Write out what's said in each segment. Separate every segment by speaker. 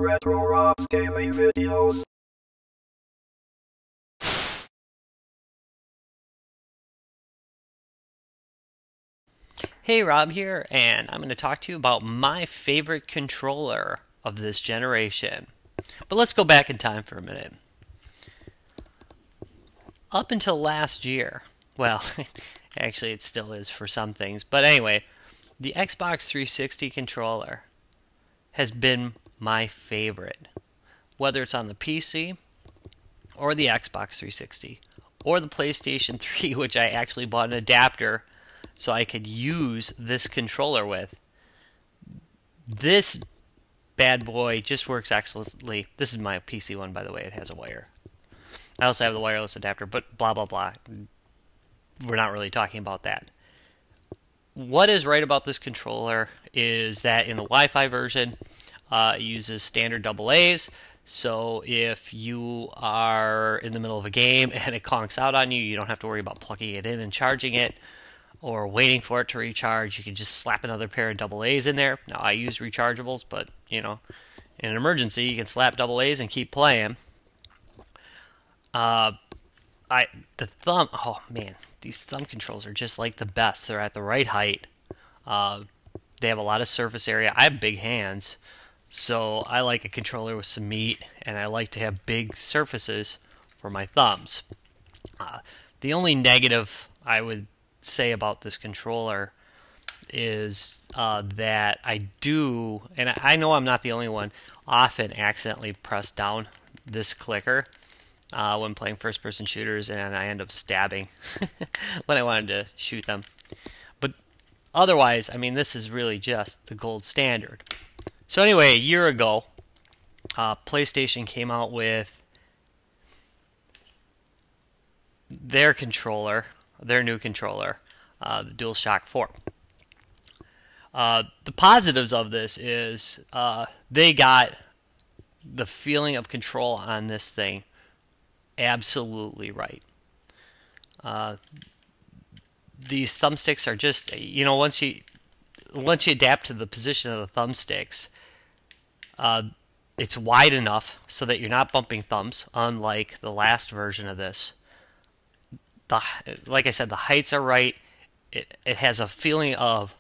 Speaker 1: Retro Rob's gaming videos.
Speaker 2: Hey, Rob here, and I'm going to talk to you about my favorite controller of this generation. But let's go back in time for a minute. Up until last year, well, actually it still is for some things, but anyway, the Xbox 360 controller has been my favorite. Whether it's on the PC, or the Xbox 360, or the PlayStation 3, which I actually bought an adapter so I could use this controller with. This bad boy just works excellently. This is my PC one, by the way. It has a wire. I also have the wireless adapter, but blah, blah, blah. We're not really talking about that. What is right about this controller is that in the Wi-Fi version, it uses standard AA's. So if you are in the middle of a game and it conks out on you, you don't have to worry about plugging it in and charging it or waiting for it to recharge. You can just slap another pair of AA's in there. Now, I use rechargeables, but, you know, in an emergency, you can slap AA's and keep playing. Oh man, these thumb controls are just like the best. They're at the right height. They have a lot of surface area. I have big hands, so I like a controller with some meat, and I like to have big surfaces for my thumbs. The only negative I would say about this controller is that I do, and I know I'm not the only one, often accidentally press down this clicker when playing first-person shooters, and I end up stabbing when I wanted to shoot them. But otherwise, I mean, this is really just the gold standard. So anyway, a year ago, PlayStation came out with their controller, their new controller, the DualShock 4. The positives of this is they got the feeling of control on this thing absolutely right. These thumbsticks are just, you know, once you adapt to the position of the thumbsticks, it's wide enough so that you're not bumping thumbs, unlike the last version of this. Like I said, the heights are right. It has a feeling of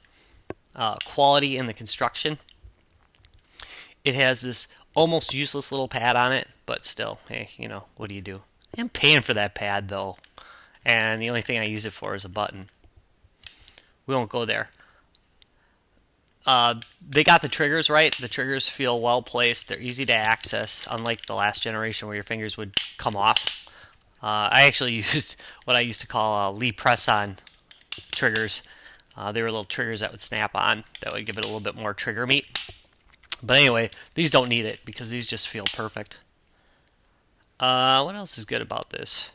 Speaker 2: quality in the construction. It has this almost useless little pad on it, but still, hey, you know, what do you do? I'm paying for that pad, though, and the only thing I use it for is a button. We won't go there. They got the triggers right. The triggers feel well placed. They're easy to access, unlike the last generation where your fingers would come off. I actually used what I used to call Lee press-on triggers. They were little triggers that would snap on. That would give it a little bit more trigger meat. But anyway, these don't need it because these just feel perfect. What else is good about this?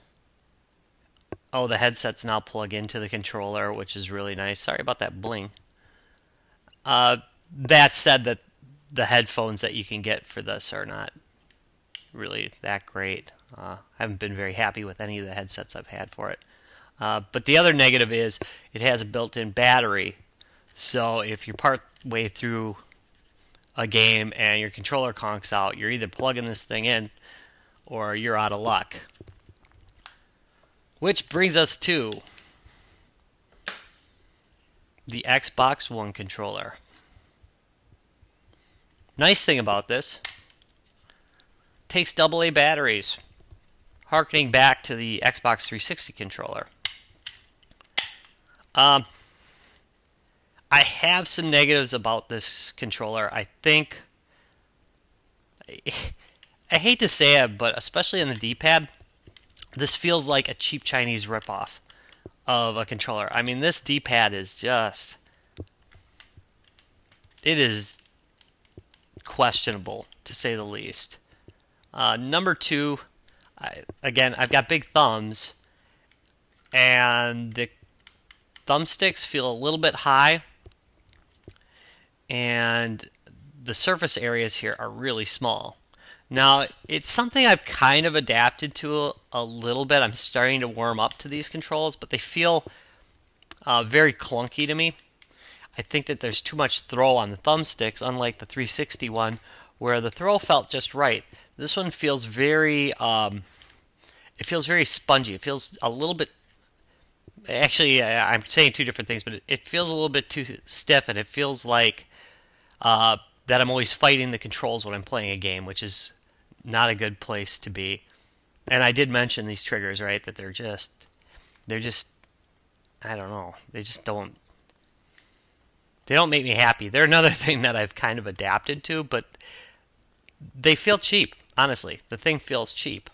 Speaker 2: Oh, the headsets now plug into the controller, which is really nice. Sorry about that bling. That said, that the headphones that you can get for this are not really that great. I haven't been very happy with any of the headsets I've had for it. But the other negative is it has a built-in battery. So if you're part way through a game and your controller conks out, you're either plugging this thing in or you're out of luck. Which brings us to the Xbox One controller. Nice thing about this, takes AA batteries, harkening back to the Xbox 360 controller. I have some negatives about this controller. I think, I hate to say it, but especially in the D-pad, this feels like a cheap Chinese ripoff of a controller. I mean, this D-pad is just, it is questionable, to say the least. Number two, again, I've got big thumbs, and the thumbsticks feel a little bit high, and the surface areas here are really small. Now, it's something I've kind of adapted to a little bit. I'm starting to warm up to these controls, but they feel very clunky to me. I think that there's too much throw on the thumbsticks, unlike the 360 one, where the throw felt just right. This one feels very, it feels very spongy. It feels a little bit, actually, I'm saying two different things, but it feels a little bit too stiff, and it feels like that I'm always fighting the controls when I'm playing a game, which is not a good place to be. And I did mention these triggers, right? That they're just, I don't know. They don't make me happy. They're another thing that I've kind of adapted to, but they feel cheap. Honestly, the thing feels cheap.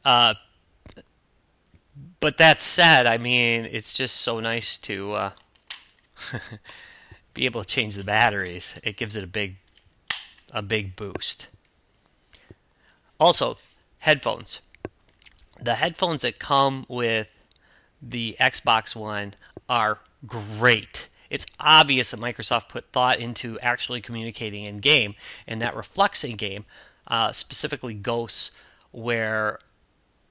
Speaker 2: But that said, I mean, it's just so nice to be able to change the batteries. It gives it a big boost. Also, headphones. The headphones that come with the Xbox One are great. It's obvious that Microsoft put thought into actually communicating in game, and that reflects in game, specifically Ghosts, where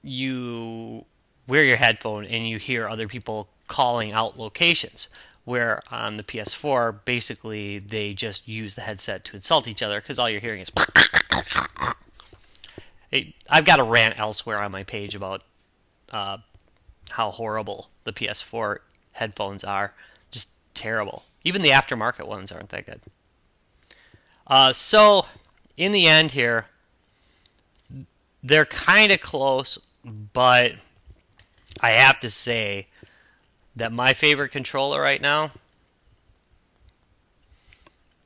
Speaker 2: you wear your headphone and you hear other people calling out locations. Where on the PS4, basically they just use the headset to insult each other because all you're hearing is. I've got a rant elsewhere on my page about how horrible the PS4 headphones are. Just terrible. Even the aftermarket ones aren't that good. So, in the end here, they're kind of close, but I have to say that my favorite controller right now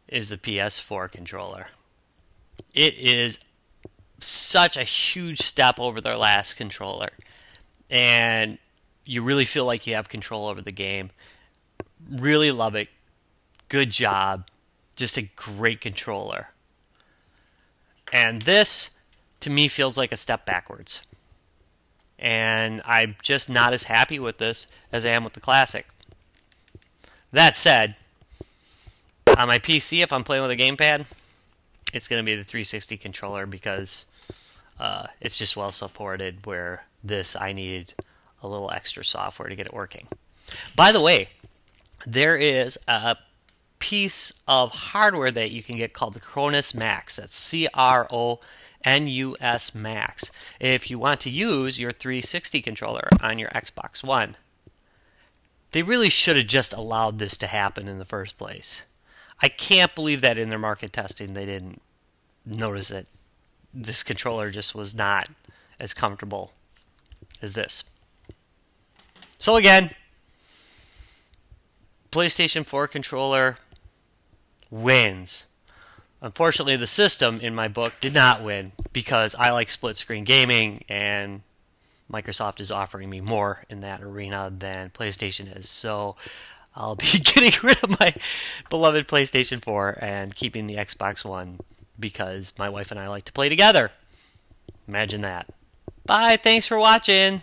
Speaker 2: is the PS4 controller. It is such a huge step over their last controller, and you really feel like you have control over the game. Really love it. Good job. Just a great controller. And this, to me, feels like a step backwards. And I'm just not as happy with this as I am with the Classic. That said, on my PC, if I'm playing with a gamepad, it's going to be the 360 controller because it's just well supported, where this I needed a little extra software to get it working. By the way, there is a piece of hardware that you can get called the Cronus Max. That's CRONUS Max. If you want to use your 360 controller on your Xbox One, they really should have just allowed this to happen in the first place. I can't believe that in their market testing they didn't notice that this controller just was not as comfortable as this. So again, PlayStation 4 controller wins. Unfortunately, the system in my book did not win because I like split screen gaming, and Microsoft is offering me more in that arena than PlayStation is. So I'll be getting rid of my beloved PlayStation 4 and keeping the Xbox One because my wife and I like to play together. Imagine that. Bye, thanks for watching.